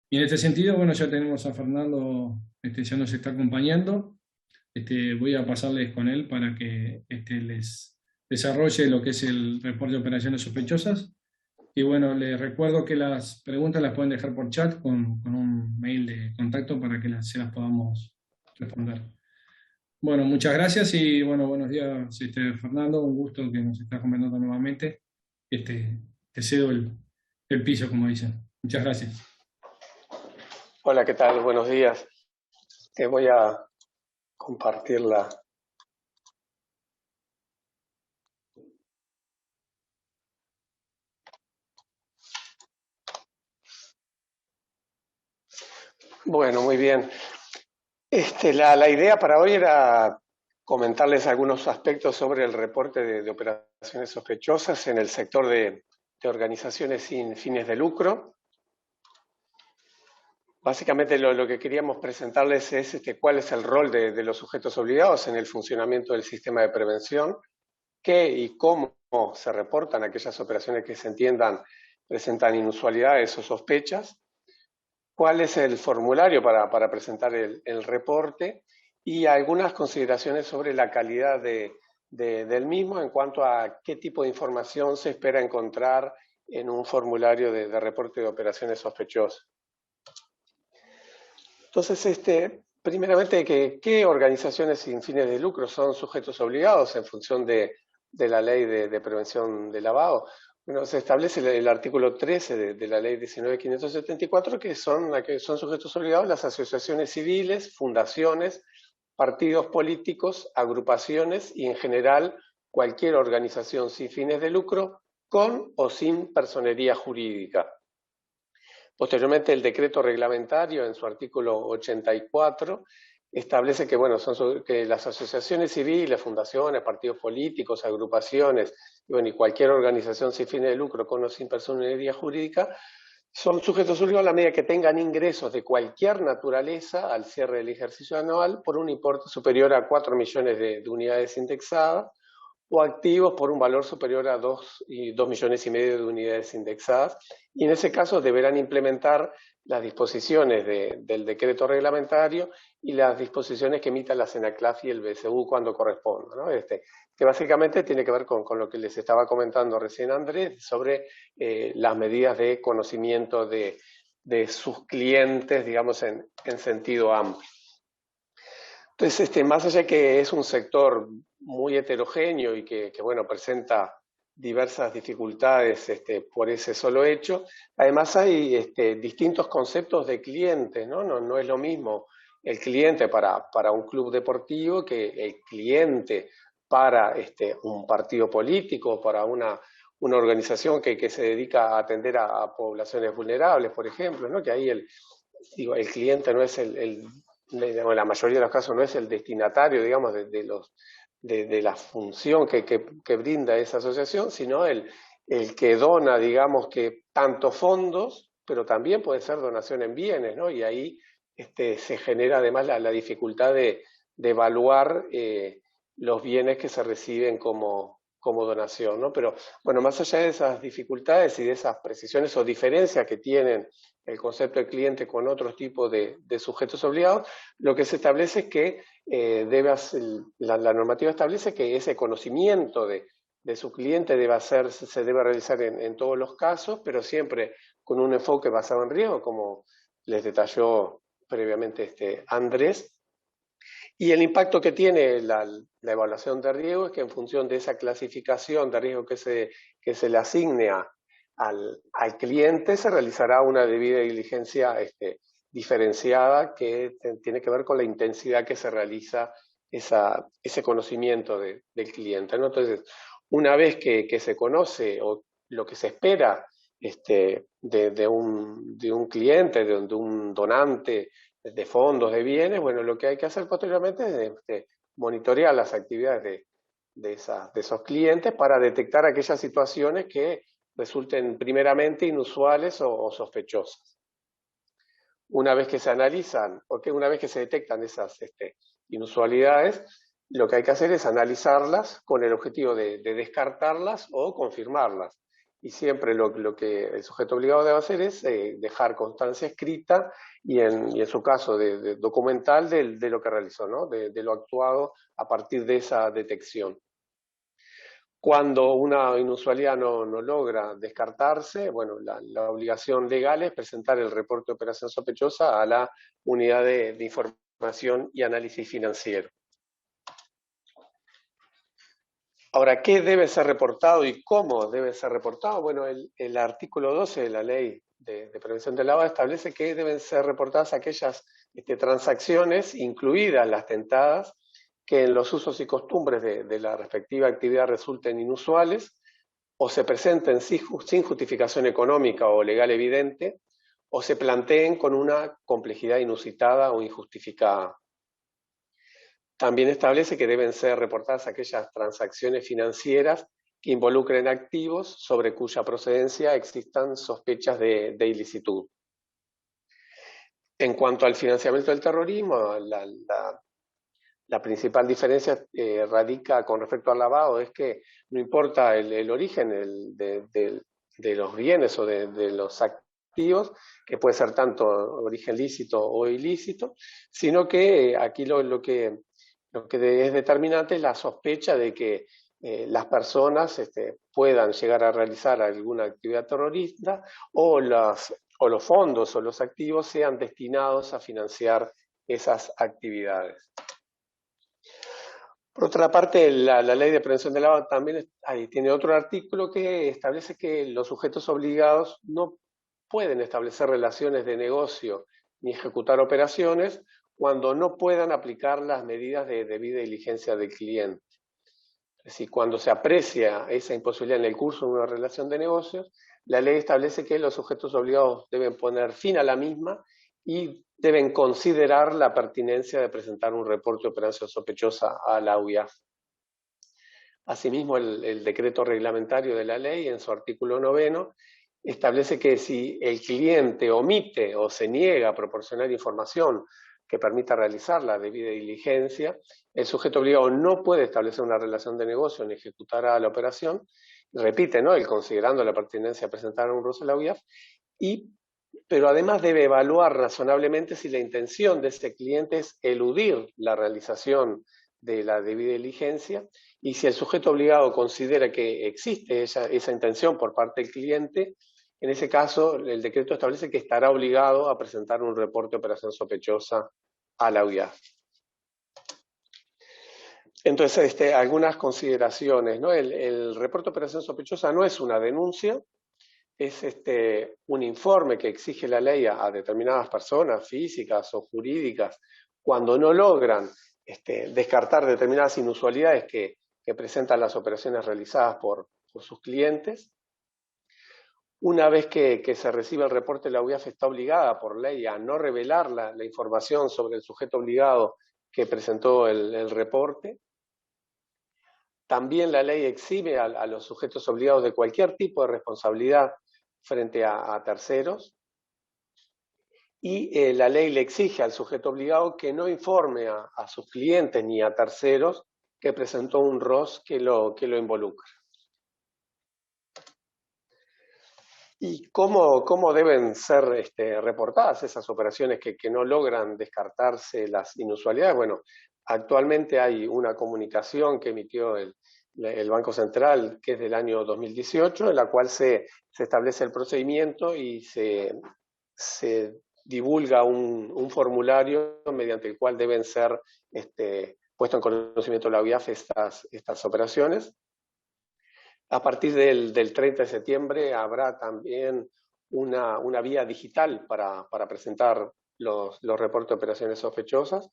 Y en este sentido, bueno, ya tenemos a Fernando, ya nos está acompañando. Voy a pasarles con él para que les desarrolle lo que es el reporte de operaciones sospechosas. Y bueno, les recuerdo que las preguntas las pueden dejar por chat con un mail de contacto para que se las podamos responder. Bueno, muchas gracias y bueno, buenos días, Fernando. Un gusto que nos estás comentando nuevamente. Te cedo el piso, como dicen. Muchas gracias. Hola, ¿qué tal? Buenos días. Voy a compartirla. Bueno, muy bien. La idea para hoy era comentarles algunos aspectos sobre el reporte de operaciones sospechosas en el sector de organizaciones sin fines de lucro. Básicamente lo que queríamos presentarles es cuál es el rol de los sujetos obligados en el funcionamiento del sistema de prevención, qué y cómo se reportan aquellas operaciones que se entiendan presentan inusualidades o sospechas, cuál es el formulario para presentar el reporte y algunas consideraciones sobre la calidad del mismo en cuanto a qué tipo de información se espera encontrar en un formulario de reporte de operaciones sospechosas. Entonces, primeramente, ¿qué organizaciones sin fines de lucro son sujetos obligados en función de la ley de prevención de lavado? Bueno, se establece el artículo 13 de la ley 19.574 que son sujetos obligados las asociaciones civiles, fundaciones, partidos políticos, agrupaciones y en general cualquier organización sin fines de lucro con o sin personería jurídica. Posteriormente, el decreto reglamentario, en su artículo 84, establece que, bueno, que las asociaciones civiles, fundaciones, partidos políticos, agrupaciones y cualquier organización sin fines de lucro con o sin personería jurídica son sujetos obligados a la medida que tengan ingresos de cualquier naturaleza al cierre del ejercicio anual por un importe superior a 4 millones de unidades indexadas o activos por un valor superior a 2,5 millones de unidades indexadas, y en ese caso deberán implementar las disposiciones del decreto reglamentario y las disposiciones que emita la CENACLAF y el BCU cuando corresponda, ¿no? Que básicamente tiene que ver con lo que les estaba comentando recién Andrés sobre las medidas de conocimiento de sus clientes, digamos, en sentido amplio. Entonces, más allá de que es un sector muy heterogéneo y que bueno, presenta diversas dificultades por ese solo hecho, además hay distintos conceptos de clientes, ¿no? No es lo mismo el cliente para un club deportivo que el cliente para un partido político, para una organización que se dedica a atender a poblaciones vulnerables, por ejemplo, ¿no? Que ahí el cliente no es en la mayoría de los casos no es el destinatario, digamos, de la función que brinda esa asociación, sino el que dona, digamos, que tanto fondos, pero también puede ser donación en bienes, ¿no? Y ahí se genera además la dificultad de evaluar los bienes que se reciben como donación, ¿no? Pero bueno, más allá de esas dificultades y de esas precisiones o diferencias que tienen el concepto de cliente con otros tipos de sujetos obligados, lo que se establece es que la normativa establece que ese conocimiento de su cliente se debe realizar en todos los casos, pero siempre con un enfoque basado en riesgo, como les detalló previamente Andrés. Y el impacto que tiene la evaluación de riesgo es que en función de esa clasificación de riesgo que se le asigne al cliente, se realizará una debida diligencia diferenciada que tiene que ver con la intensidad que se realiza ese conocimiento del cliente, ¿no? Entonces, una vez que se conoce o lo que se espera de un cliente, de un donante de fondos, de bienes, bueno, lo que hay que hacer posteriormente es monitorear las actividades de esos clientes para detectar aquellas situaciones que resulten primeramente inusuales o sospechosas. Una vez que se analizan, porque una vez que se detectan esas inusualidades, lo que hay que hacer es analizarlas con el objetivo de descartarlas o confirmarlas. y siempre lo que el sujeto obligado debe hacer es dejar constancia escrita y en su caso de documental de lo que realizó, ¿no? De lo actuado a partir de esa detección. Cuando una inusualidad no logra descartarse, bueno, la obligación legal es presentar el reporte de operación sospechosa a la unidad de información y análisis financiero. Ahora, ¿qué debe ser reportado y cómo debe ser reportado? Bueno, el artículo 12 de la Ley de Prevención del Lavado establece que deben ser reportadas aquellas transacciones, incluidas las tentadas, que en los usos y costumbres de la respectiva actividad resulten inusuales o se presenten sin justificación económica o legal evidente o se planteen con una complejidad inusitada o injustificada. También establece que deben ser reportadas aquellas transacciones financieras que involucren activos sobre cuya procedencia existan sospechas de ilicitud. En cuanto al financiamiento del terrorismo, la principal diferencia radica con respecto al lavado, es que no importa el origen de los bienes o de los activos, que puede ser tanto origen lícito o ilícito, sino que aquí lo que es determinante es la sospecha de que las personas puedan llegar a realizar alguna actividad terrorista o los fondos o los activos sean destinados a financiar esas actividades. Por otra parte, la Ley de Prevención del Lavado también tiene otro artículo que establece que los sujetos obligados no pueden establecer relaciones de negocio ni ejecutar operaciones cuando no puedan aplicar las medidas de debida diligencia del cliente. Es decir, cuando se aprecia esa imposibilidad en el curso de una relación de negocios, la ley establece que los sujetos obligados deben poner fin a la misma y deben considerar la pertinencia de presentar un reporte de operación sospechosa a la UIAF. Asimismo, el decreto reglamentario de la ley, en su artículo 9, establece que si el cliente omite o se niega a proporcionar información que permita realizar la debida diligencia, el sujeto obligado no puede establecer una relación de negocio ni ejecutar la operación. Repite, ¿no?, el considerando la pertinencia de presentar un ROS a la UIAF, pero además debe evaluar razonablemente si la intención de ese cliente es eludir la realización de la debida diligencia, y si el sujeto obligado considera que existe esa intención por parte del cliente, en ese caso el decreto establece que estará obligado a presentar un reporte de operación sospechosa a la UIAF. Entonces, algunas consideraciones, ¿no? El reporte de operación sospechosa no es una denuncia, es un informe que exige la ley a determinadas personas físicas o jurídicas cuando no logran descartar determinadas inusualidades que presentan las operaciones realizadas por sus clientes. Una vez que se recibe el reporte, la UIAF está obligada por ley a no revelar la información sobre el sujeto obligado que presentó el reporte. También la ley exime a los sujetos obligados de cualquier tipo de responsabilidad frente a terceros, y la ley le exige al sujeto obligado que no informe a sus clientes ni a terceros que presentó un ROS que lo involucra. ¿Y cómo deben ser reportadas esas operaciones que no logran descartarse las inusualidades? Bueno, actualmente hay una comunicación que emitió el Banco Central, que es del año 2018, en la cual se establece el procedimiento y se divulga un formulario mediante el cual deben ser puesto en conocimiento de la UIAF estas operaciones. A partir del 30 de septiembre habrá también una vía digital para presentar los reportes de operaciones sospechosas.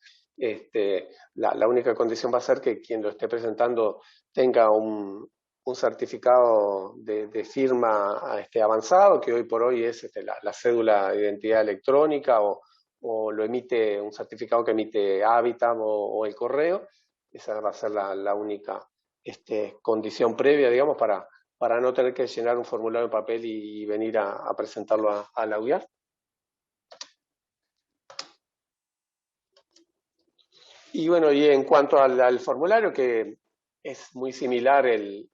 La única condición va a ser que quien lo esté presentando tenga un certificado de firma avanzado, que hoy por hoy es la cédula de identidad electrónica, o lo emite un certificado que emite Habitat o el correo. Esa va a ser la única condición previa, digamos, para no tener que llenar un formulario en papel y venir a presentarlo a la UIAF. Y bueno, y en cuanto al formulario, que es muy similar el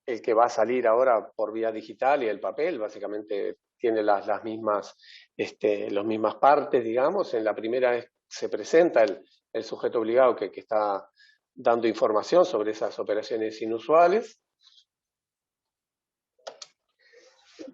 el que va a salir ahora por vía digital y el papel, básicamente tiene las mismas, las mismas partes, digamos. En la primera se presenta el sujeto obligado que está dando información sobre esas operaciones inusuales.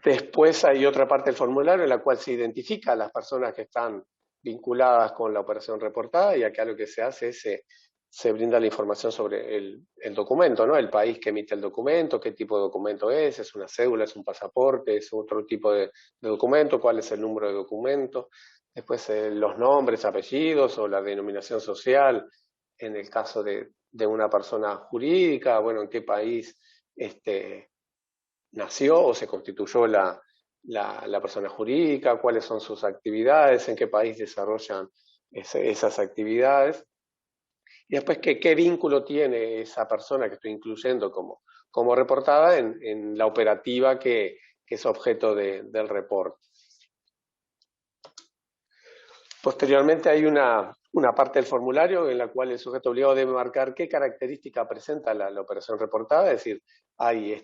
Después hay otra parte del formulario en la cual se identifica a las personas que están vinculadas con la operación reportada, y acá lo que se hace es se brinda la información sobre el documento, ¿no? El país que emite el documento, qué tipo de documento es una cédula, es un pasaporte, es otro tipo de documento, cuál es el número de documento, después los nombres, apellidos o la denominación social, en el caso de una persona jurídica, bueno, en qué país nació o se constituyó la persona jurídica, cuáles son sus actividades, en qué país desarrollan esas actividades. Y después, ¿qué vínculo tiene esa persona que estoy incluyendo como reportada en la operativa que es objeto del reporte? Posteriormente hay una parte del formulario en la cual el sujeto obligado debe marcar qué característica presenta la operación reportada, es decir, hay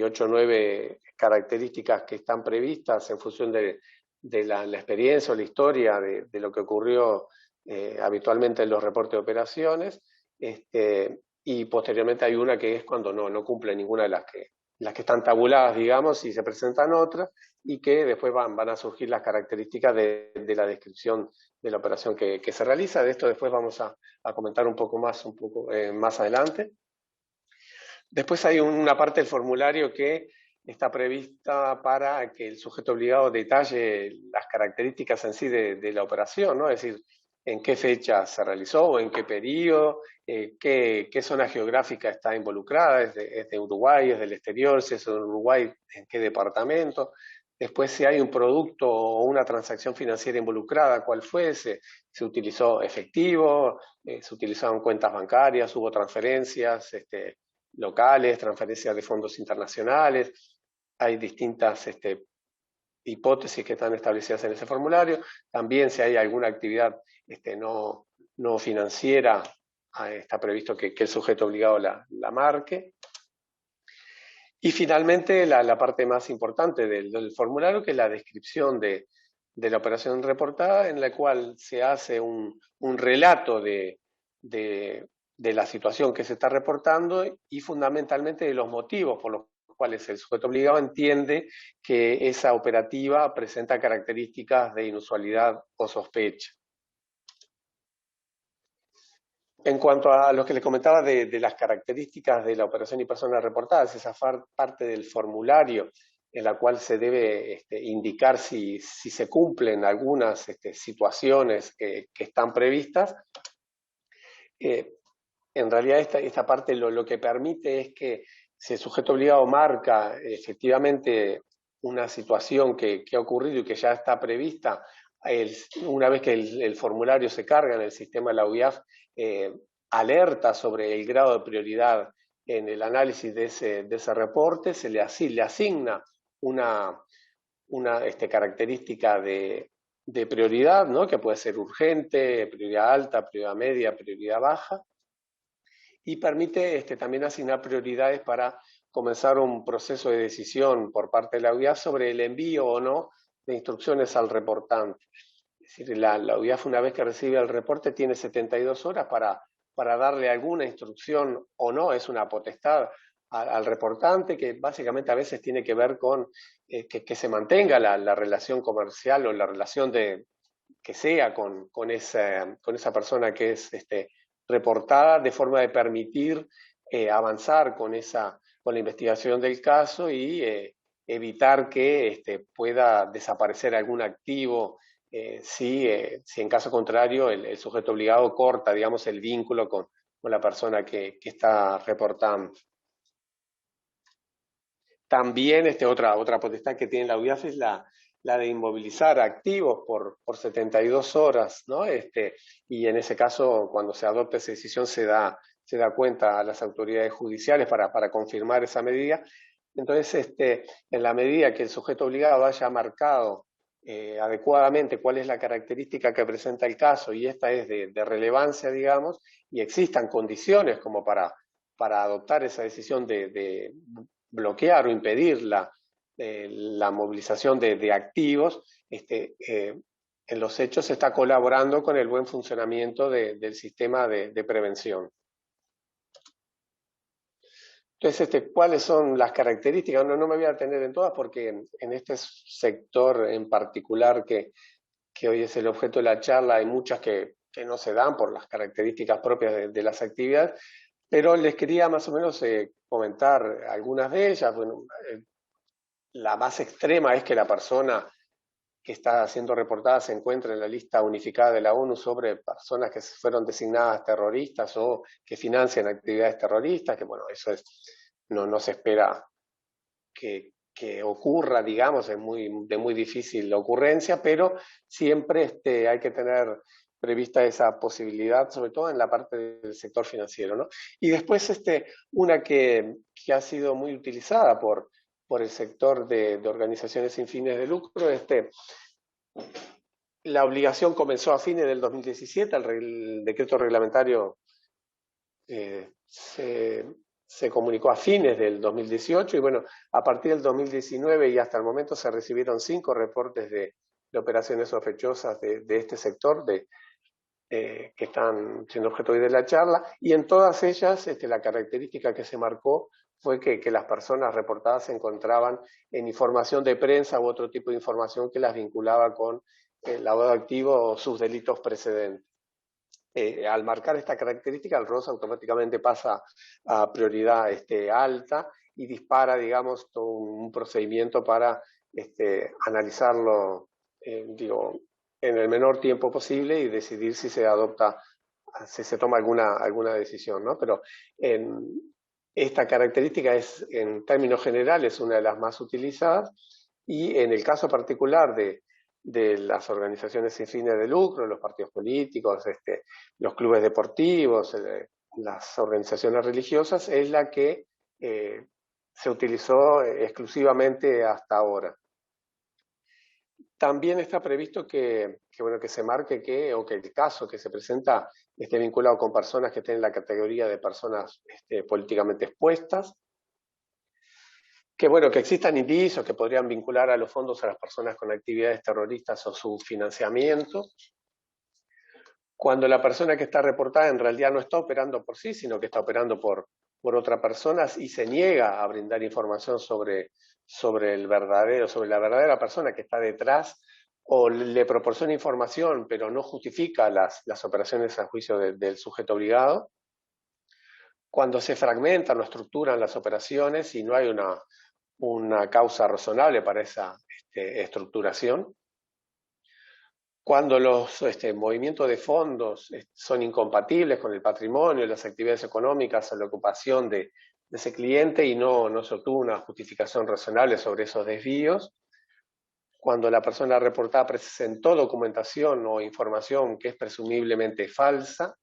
8 o 9 características que están previstas en función de la experiencia o la historia de lo que ocurrió habitualmente en los reportes de operaciones, y posteriormente hay una que es cuando no cumple ninguna de las que están tabuladas, digamos, y se presentan otras, y que después van a surgir las características de la descripción de la operación que se realiza. De esto después vamos a comentar un poco más adelante. Después hay una parte del formulario que está prevista para que el sujeto obligado detalle las características en sí de la operación, ¿no? Es decir, en qué fecha se realizó o en qué periodo, qué zona geográfica está involucrada, es de Uruguay, es del exterior, si es de Uruguay, en qué departamento. Después, si hay un producto o una transacción financiera involucrada, cuál fue, se utilizó efectivo, se utilizaron cuentas bancarias, hubo transferencias, locales, transferencias de fondos internacionales. Hay distintas hipótesis que están establecidas en ese formulario. También si hay alguna actividad no financiera, está previsto que el sujeto obligado la marque. Y finalmente la parte más importante del formulario, que es la descripción de la operación reportada, en la cual se hace un relato de la situación que se está reportando y fundamentalmente de los motivos por los cuales el sujeto obligado entiende que esa operativa presenta características de inusualidad o sospecha. En cuanto a lo que les comentaba de las características de la operación y personas reportadas, esa parte del formulario en la cual se debe indicar si se cumplen algunas situaciones que están previstas, en realidad esta parte lo que permite es que si el sujeto obligado marca efectivamente una situación que ha ocurrido y que ya está prevista, una vez que el formulario se carga en el sistema de la UIAF, alerta sobre el grado de prioridad en el análisis de ese reporte, se le asigna una característica de prioridad, ¿no? Que puede ser urgente, prioridad alta, prioridad media, prioridad baja, y permite también asignar prioridades para comenzar un proceso de decisión por parte de la UIAF sobre el envío o no de instrucciones al reportante. Es decir, la UIAF, una vez que recibe el reporte, tiene 72 horas para darle alguna instrucción o no, es una potestad al reportante, que básicamente a veces tiene que ver con que se mantenga la relación comercial o la relación que sea con esa persona que es reportada, de forma de permitir avanzar con la investigación del caso y evitar que pueda desaparecer algún activo si en caso contrario el sujeto obligado corta, digamos, el vínculo con la persona que está reportando. También otra potestad que tiene la UIAF es la de inmovilizar activos por 72 horas, ¿no? Y en ese caso, cuando se adopta esa decisión, se da cuenta a las autoridades judiciales para confirmar esa medida. Entonces, en la medida que el sujeto obligado haya marcado adecuadamente cuál es la característica que presenta el caso, y esta es de relevancia, digamos, y existan condiciones como para para adoptar esa decisión de bloquear o impedir la movilización de activos, en los hechos está colaborando con el buen funcionamiento del sistema de prevención. Entonces, ¿cuáles son las características? No me voy a detener en todas porque en este sector en particular que hoy es el objeto de la charla hay muchas que no se dan por las características propias de las actividades, pero les quería más o menos comentar algunas de ellas. Bueno, la más extrema es que la persona que está siendo reportada se encuentra en la lista unificada de la ONU sobre personas que fueron designadas terroristas o que financian actividades terroristas, que bueno, eso no se espera que ocurra, digamos, es de muy difícil ocurrencia, pero siempre hay que tener prevista esa posibilidad, sobre todo en la parte del sector financiero, ¿no? Y después una que ha sido muy utilizada por el sector de organizaciones sin fines de lucro, la obligación comenzó a fines del 2017, el decreto reglamentario se comunicó a fines del 2018 y bueno, a partir del 2019 y hasta el momento se recibieron 5 reportes de operaciones sospechosas de este sector que están siendo objeto hoy de la charla, y en todas ellas la característica que se marcó fue que las personas reportadas se encontraban en información de prensa u otro tipo de información que las vinculaba con el lavado de activos o sus delitos precedentes. Al marcar esta característica, el ROS automáticamente pasa a prioridad alta y dispara, digamos, todo un procedimiento para analizarlo, en el menor tiempo posible y decidir si se adopta, si se toma alguna decisión, ¿no? Pero esta característica es, en términos generales, una de las más utilizadas, y en el caso particular de las organizaciones sin fines de lucro, los partidos políticos, los clubes deportivos, las organizaciones religiosas, es la que se utilizó exclusivamente hasta ahora. También está previsto que se marque que el caso que se presenta esté vinculado con personas que estén en la categoría de personas políticamente expuestas, que existan indicios que podrían vincular a los fondos a las personas con actividades terroristas o su financiamiento. Cuando la persona que está reportada en realidad no está operando por sí, sino que está operando por otras personas y se niega a brindar información sobre la verdadera persona que está detrás, o le proporciona información pero no justifica las operaciones a juicio del sujeto obligado. Cuando se fragmentan o estructuran las operaciones y no hay una causa razonable para esa estructuración. Cuando los movimientos de fondos son incompatibles con el patrimonio, las actividades económicas o la ocupación de ese cliente y no se obtuvo una justificación razonable sobre esos desvíos. Cuando la persona reportada presentó documentación o información que es presumiblemente falsa.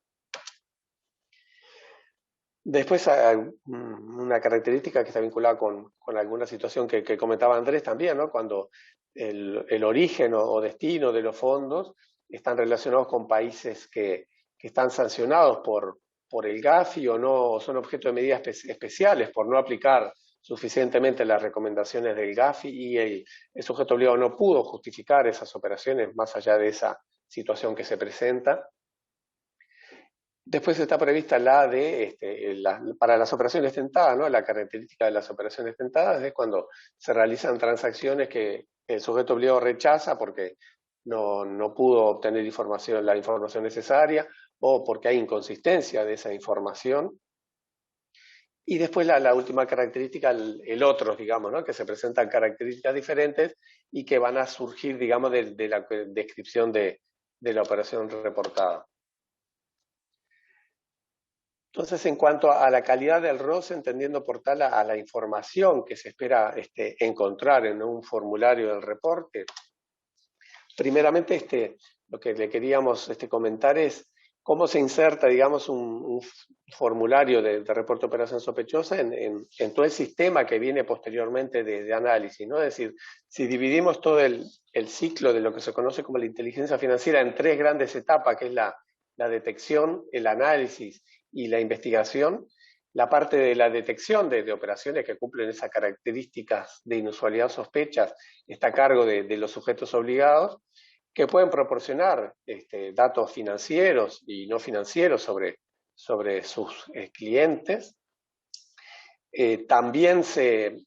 Después hay una característica que está vinculada con alguna situación que comentaba Andrés también, ¿no? Cuando el origen o destino de los fondos están relacionados con países que están sancionados por el Gafi o no son objeto de medidas especiales por no aplicar suficientemente las recomendaciones del Gafi, y el sujeto obligado no pudo justificar esas operaciones más allá de esa situación que se presenta. Después está prevista para las operaciones tentadas, ¿no? La característica de las operaciones tentadas es cuando se realizan transacciones que el sujeto obligado rechaza porque no pudo obtener la información necesaria o porque hay inconsistencia de esa información. Y después la última característica, el otro, digamos, ¿no? Que se presentan características diferentes y que van a surgir, digamos, de la descripción de la operación reportada. Entonces, en cuanto a la calidad del ROS, entendiendo por tal a la información que se espera encontrar en un formulario del reporte, primeramente lo que le queríamos comentar es cómo se inserta, digamos, un formulario de reporte de operación sospechosa en todo el sistema que viene posteriormente de análisis, ¿no? Es decir, si dividimos todo el ciclo de lo que se conoce como la inteligencia financiera en 3 grandes etapas, que es la detección, el análisis y la investigación, La parte de la detección de operaciones que cumplen esas características de inusualidad o sospechas está a cargo de los sujetos obligados, que pueden proporcionar datos financieros y no financieros sobre sus clientes. También se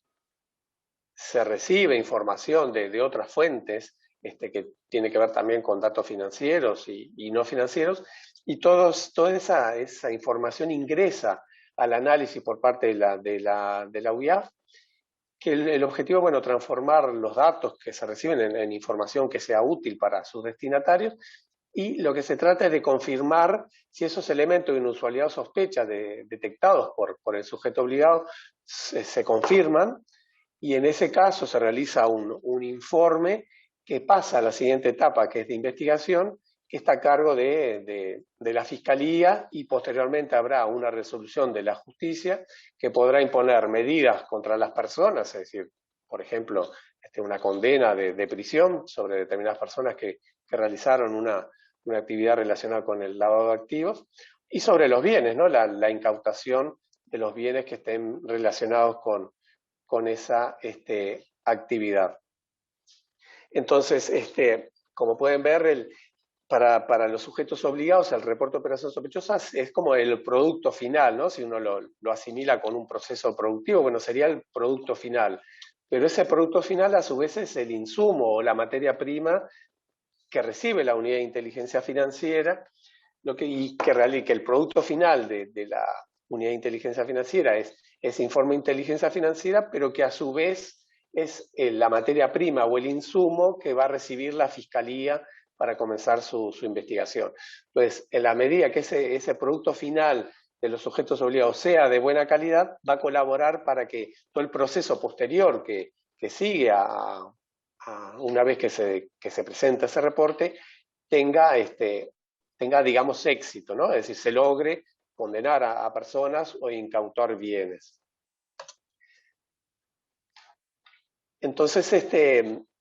recibe información de otras fuentes que tiene que ver también con datos financieros y no financieros, y toda esa información ingresa al análisis por parte de la UIAF, que el objetivo es, bueno, transformar los datos que se reciben en información que sea útil para sus destinatarios, y lo que se trata es de confirmar si esos elementos de inusualidad o sospecha detectados por el sujeto obligado se confirman, y en ese caso se realiza un informe que pasa a la siguiente etapa, que es de investigación, que está a cargo de la Fiscalía, y posteriormente habrá una resolución de la justicia que podrá imponer medidas contra las personas, es decir, por ejemplo, una condena de prisión sobre determinadas personas que realizaron una actividad relacionada con el lavado de activos, y sobre los bienes, ¿no? La incautación de los bienes que estén relacionados con esa actividad. Entonces, como pueden ver, para los sujetos obligados, el reporte de operaciones sospechosas es como el producto final, ¿no? Si uno lo asimila con un proceso productivo, bueno, sería el producto final. Pero ese producto final, a su vez, es el insumo o la materia prima que recibe la unidad de inteligencia financiera, y que el producto final de la unidad de inteligencia financiera es ese informe de inteligencia financiera, pero que a su vez es la materia prima o el insumo que va a recibir la Fiscalía para comenzar su investigación. Entonces, en la medida que ese producto final de los sujetos obligados sea de buena calidad, va a colaborar para que todo el proceso posterior que sigue una vez que se presenta ese reporte tenga, digamos, éxito, ¿no? Es decir, se logre condenar a personas o incautar bienes. Entonces,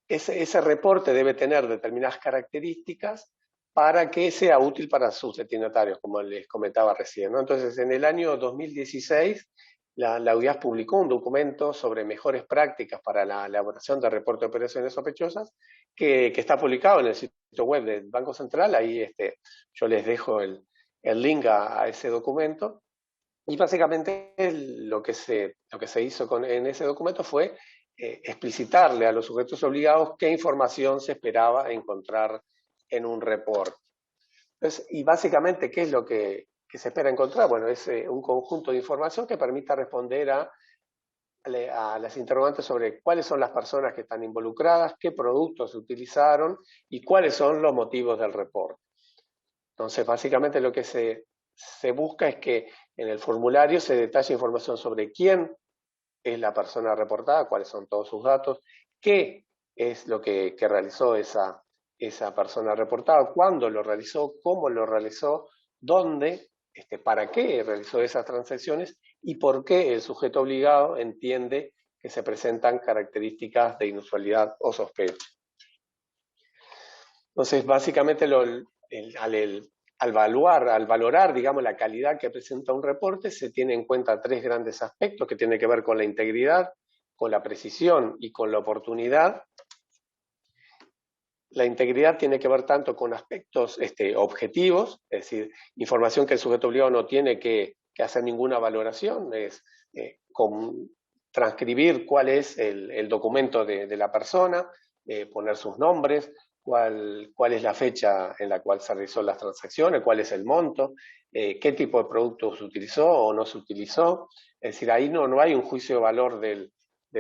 ese reporte debe tener determinadas características para que sea útil para sus destinatarios, como les comentaba recién, ¿no? Entonces, en el año 2016, la UIAF publicó un documento sobre mejores prácticas para la elaboración de reporte de operaciones sospechosas, que está publicado en el sitio web del Banco Central. Ahí yo les dejo el link a ese documento. Y básicamente lo que se hizo en ese documento fue explicitarle a los sujetos obligados qué información se esperaba encontrar en un reporte. Entonces, y básicamente, ¿qué es lo que se espera encontrar? Bueno, es un conjunto de información que permita responder a las interrogantes sobre cuáles son las personas que están involucradas, qué productos se utilizaron y cuáles son los motivos del reporte. Entonces, básicamente lo que se busca es que en el formulario se detalle información sobre quién es la persona reportada, cuáles son todos sus datos, qué es lo que realizó esa persona reportada, cuándo lo realizó, cómo lo realizó, dónde, para qué realizó esas transacciones y por qué el sujeto obligado entiende que se presentan características de inusualidad o sospecha. Entonces, básicamente, al valorar, digamos, la calidad que presenta un reporte, se tiene en cuenta tres grandes aspectos que tienen que ver con la integridad, con la precisión y con la oportunidad. La integridad tiene que ver tanto con aspectos objetivos, es decir, información que el sujeto obligado no tiene que hacer ninguna valoración, es transcribir cuál es el documento de la persona, poner sus nombres, cuál es la fecha en la cual se realizó las transacciones, cuál es el monto, qué tipo de producto se utilizó o no se utilizó. Es decir, ahí no hay un juicio de valor del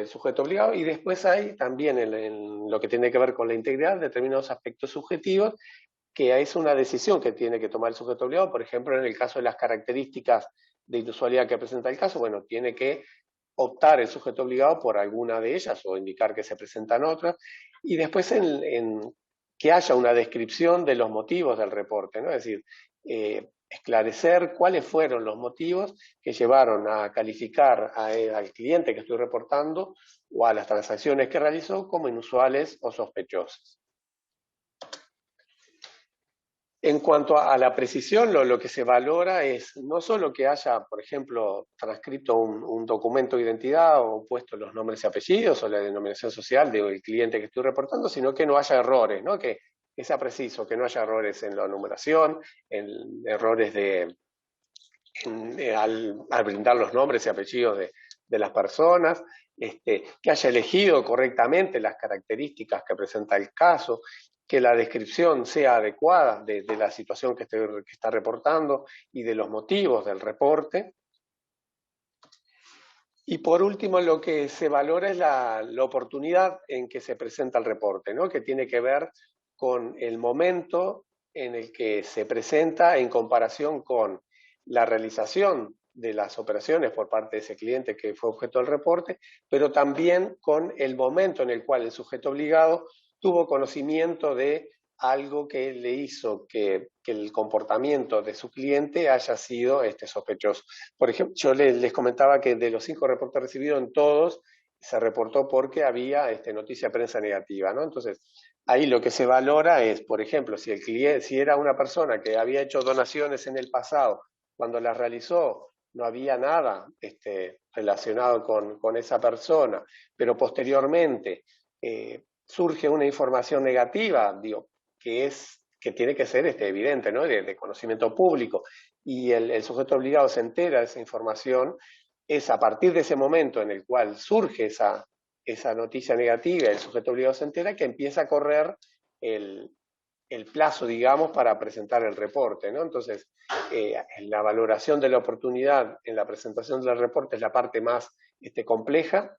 sujeto obligado, y después hay también en lo que tiene que ver con la integridad determinados aspectos subjetivos, que es una decisión que tiene que tomar el sujeto obligado. Por ejemplo, en el caso de las características de inusualidad que presenta el caso, bueno, tiene que optar el sujeto obligado por alguna de ellas o indicar que se presentan otras, y después en que haya una descripción de los motivos del reporte, ¿no? Es decir, esclarecer cuáles fueron los motivos que llevaron a calificar al cliente que estoy reportando o a las transacciones que realizó como inusuales o sospechosas. En cuanto a la precisión, lo que se valora es no solo que haya, por ejemplo, transcrito un documento de identidad o puesto los nombres y apellidos o la denominación social del cliente que estoy reportando, sino que no haya errores, ¿no? Que sea preciso, que no haya errores en la numeración, en errores al brindar los nombres y apellidos de las personas, que haya elegido correctamente las características que presenta el caso, que la descripción sea adecuada de la situación que está reportando y de los motivos del reporte. Y por último, lo que se valora es la oportunidad en que se presenta el reporte, ¿no? Que tiene que ver con el momento en el que se presenta en comparación con la realización de las operaciones por parte de ese cliente que fue objeto del reporte, pero también con el momento en el cual el sujeto obligado tuvo conocimiento de algo que le hizo que el comportamiento de su cliente haya sido sospechoso. Por ejemplo, yo les comentaba que de los 5 reportes recibidos, en todos se reportó porque había noticia de prensa negativa, ¿no? Entonces, ahí lo que se valora es, por ejemplo, si el cliente, si era una persona que había hecho donaciones en el pasado, cuando las realizó no había nada relacionado con esa persona, pero posteriormente surge una información negativa, digo, que tiene que ser evidente, ¿no? De conocimiento público, y el sujeto obligado se entera de esa información, es a partir de ese momento en el cual surge esa noticia negativa, el sujeto obligado se entera, que empieza a correr el plazo, digamos, para presentar el reporte, ¿no? Entonces, la valoración de la oportunidad en la presentación del reporte es la parte más compleja,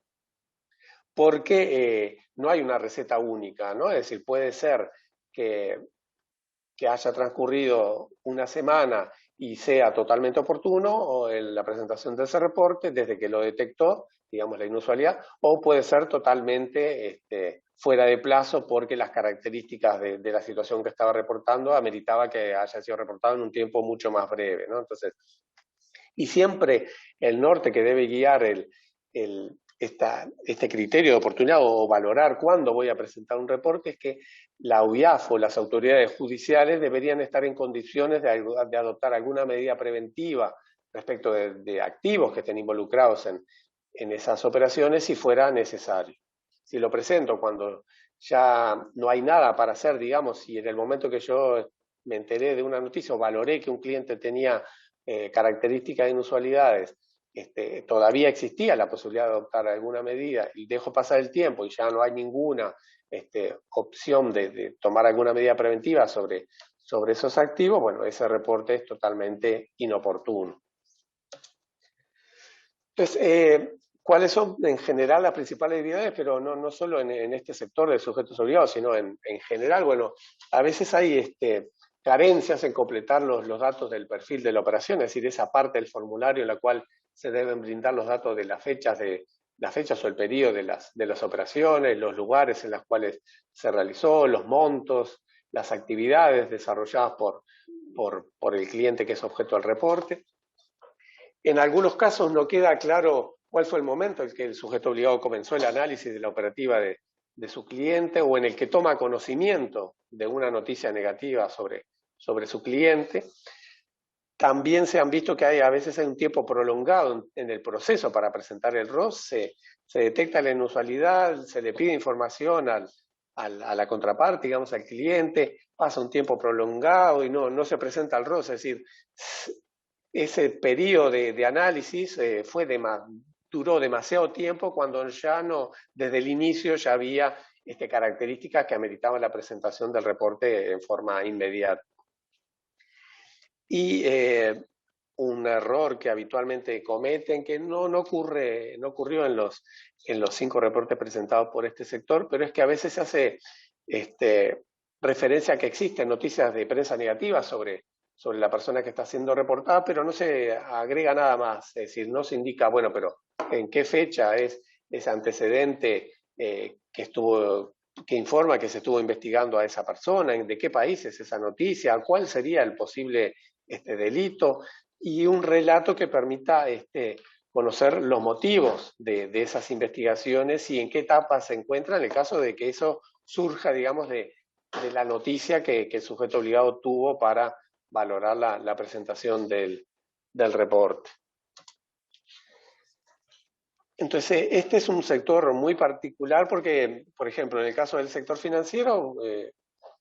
porque no hay una receta única, ¿no? Es decir, puede ser que haya transcurrido una semana y sea totalmente oportuno, o en la presentación de ese reporte, desde que lo detectó, digamos, la inusualidad, o puede ser totalmente fuera de plazo porque las características de la situación que estaba reportando ameritaba que haya sido reportado en un tiempo mucho más breve, ¿no? Entonces, y siempre el norte que debe guiar este criterio de oportunidad o valorar cuándo voy a presentar un reporte es que la UIAF o las autoridades judiciales deberían estar en condiciones de adoptar alguna medida preventiva respecto de activos que estén involucrados en esas operaciones si fuera necesario. Si lo presento cuando ya no hay nada para hacer, digamos, si en el momento que yo me enteré de una noticia o valoré que un cliente tenía características de inusualidades, todavía existía la posibilidad de adoptar alguna medida y dejo pasar el tiempo y ya no hay ninguna opción de tomar alguna medida preventiva sobre esos activos, bueno, ese reporte es totalmente inoportuno. Entonces, ¿cuáles son en general las principales debilidades? Pero no solo en este sector de sujetos obligados, sino en general. Bueno, a veces hay carencias en completar los datos del perfil de la operación, es decir, esa parte del formulario en la cual se deben brindar los datos de las fechas o el periodo de las operaciones, los lugares en los cuales se realizó, los montos, las actividades desarrolladas por el cliente que es objeto del reporte. En algunos casos no queda claro cuál fue el momento en que el sujeto obligado comenzó el análisis de la operativa de su cliente o en el que toma conocimiento de una noticia negativa sobre su cliente. También se han visto que a veces hay un tiempo prolongado en el proceso para presentar el ROS, se detecta la inusualidad, se le pide información a la contraparte, digamos al cliente, pasa un tiempo prolongado y no se presenta el ROS, es decir, ese periodo de análisis duró demasiado tiempo cuando ya no, desde el inicio ya había características que ameritaban la presentación del reporte en forma inmediata. Y un error que habitualmente cometen, que no ocurrió en los 5 reportes presentados por este sector, pero es que a veces se hace referencia a que existen noticias de prensa negativas sobre la persona que está siendo reportada, pero no se agrega nada más, es decir, no se indica, bueno, pero en qué fecha es ese antecedente que informa que se estuvo investigando a esa persona, de qué país es esa noticia, cuál sería el posible delito, y un relato que permita conocer los motivos de esas investigaciones y en qué etapa se encuentra en el caso de que eso surja, digamos, de la noticia que el sujeto obligado tuvo para valorar la presentación del reporte. Entonces, este es un sector muy particular porque, por ejemplo, en el caso del sector financiero,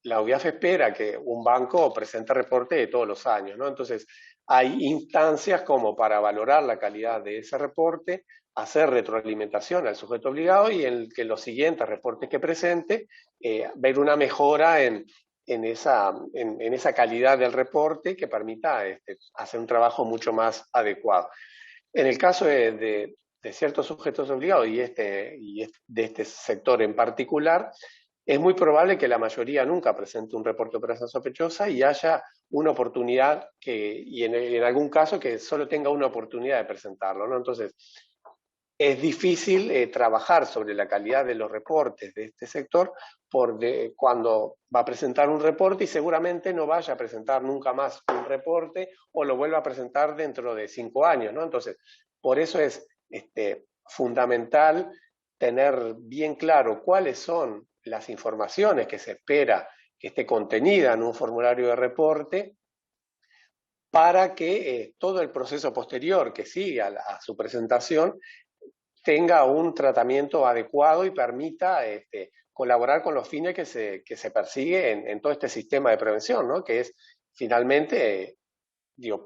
la UIAF espera que un banco presente reporte de todos los años, ¿no? Entonces, hay instancias como para valorar la calidad de ese reporte, hacer retroalimentación al sujeto obligado y en que los siguientes reportes que presente, ver una mejora en esa calidad del reporte que permita hacer un trabajo mucho más adecuado. En el caso de ciertos sujetos obligados y de este sector en particular, es muy probable que la mayoría nunca presente un reporte de operación sospechosa y haya una oportunidad y en algún caso que solo tenga una oportunidad de presentarlo, ¿no? Entonces, es difícil trabajar sobre la calidad de los reportes de este sector cuando va a presentar un reporte y seguramente no vaya a presentar nunca más un reporte o lo vuelva a presentar dentro de 5 años, ¿no? Entonces, por eso es fundamental tener bien claro cuáles son las informaciones que se espera que esté contenida en un formulario de reporte para que todo el proceso posterior que sigue a su presentación tenga un tratamiento adecuado y permita colaborar con los fines que se persigue en todo este sistema de prevención, ¿no? Que es finalmente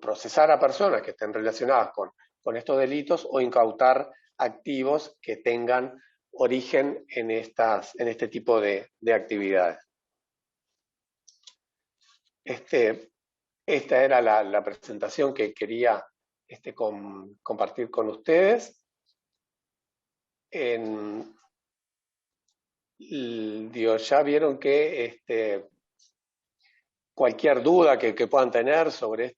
procesar a personas que estén relacionadas con estos delitos o incautar activos que tengan origen en este tipo de actividades. Esta era la presentación que quería compartir con ustedes. Ya vieron que cualquier duda que puedan tener sobre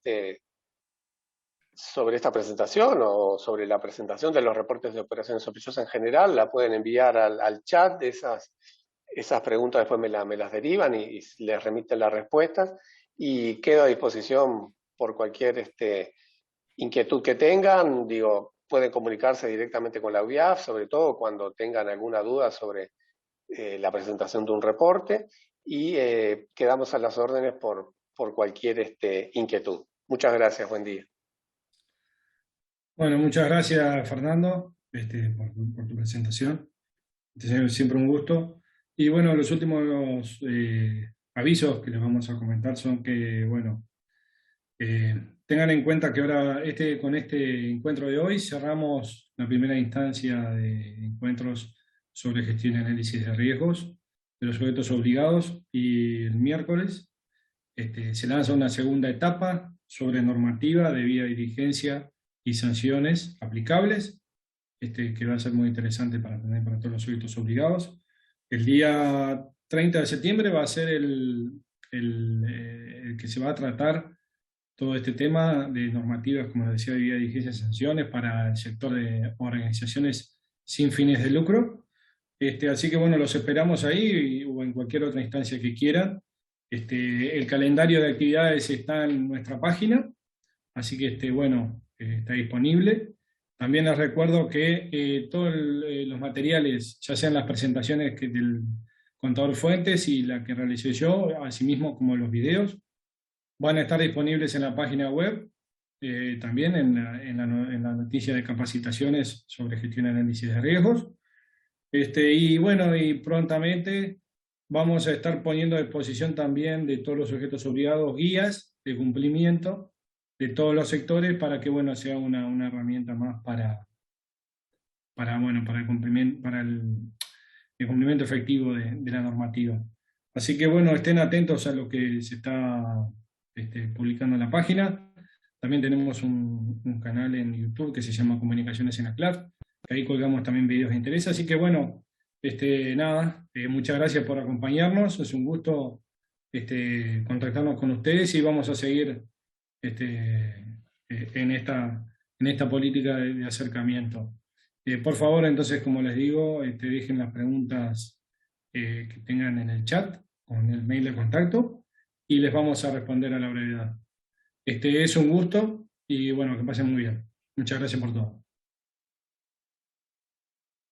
esta presentación o sobre la presentación de los reportes de operaciones sospechosas en general, la pueden enviar al chat. Esas preguntas después me las derivan y les remiten las respuestas, y quedo a disposición por cualquier inquietud que tengan. Pueden comunicarse directamente con la UIAF, sobre todo cuando tengan alguna duda sobre la presentación de un reporte, y quedamos a las órdenes por cualquier inquietud. Muchas gracias, buen día. Bueno, muchas gracias, Fernando, por tu presentación. Siempre un gusto. Y bueno, los últimos avisos que les vamos a comentar son que, bueno, tengan en cuenta que ahora con este encuentro de hoy cerramos la primera instancia de encuentros sobre gestión y análisis de riesgos de los sujetos obligados, y el miércoles se lanza una segunda etapa sobre normativa, debida diligencia y sanciones aplicables, que va a ser muy interesante para tener para todos los sujetos obligados. El día 30 de septiembre va a ser el que se va a tratar todo este tema de normativas, como les decía, de debida diligencia y sanciones para el sector de organizaciones sin fines de lucro. Así que bueno, los esperamos ahí o en cualquier otra instancia que quieran. El calendario de actividades está en nuestra página, así que bueno, está disponible. También les recuerdo que todos los materiales, ya sean las presentaciones del contador Fuentes y la que realicé yo, asimismo como los videos, van a estar disponibles en la página web, también en la noticia de capacitaciones sobre gestión y análisis de riesgos. Y bueno, y prontamente vamos a estar poniendo a disposición también de todos los sujetos obligados guías de cumplimiento de todos los sectores para que, bueno, sea una herramienta más para el cumplimiento efectivo de la normativa. Así que bueno, estén atentos a lo que se está publicando en la página. También tenemos un canal en YouTube que se llama Comunicaciones en ACLAF, que ahí colgamos también videos de interés. Así que bueno, muchas gracias por acompañarnos. Es un gusto contactarnos con ustedes y vamos a seguir en esta política de acercamiento. Por favor, entonces, como les digo, dejen las preguntas que tengan en el chat o en el mail de contacto y les vamos a responder a la brevedad. Es un gusto y bueno, que pasen muy bien. Muchas gracias por todo.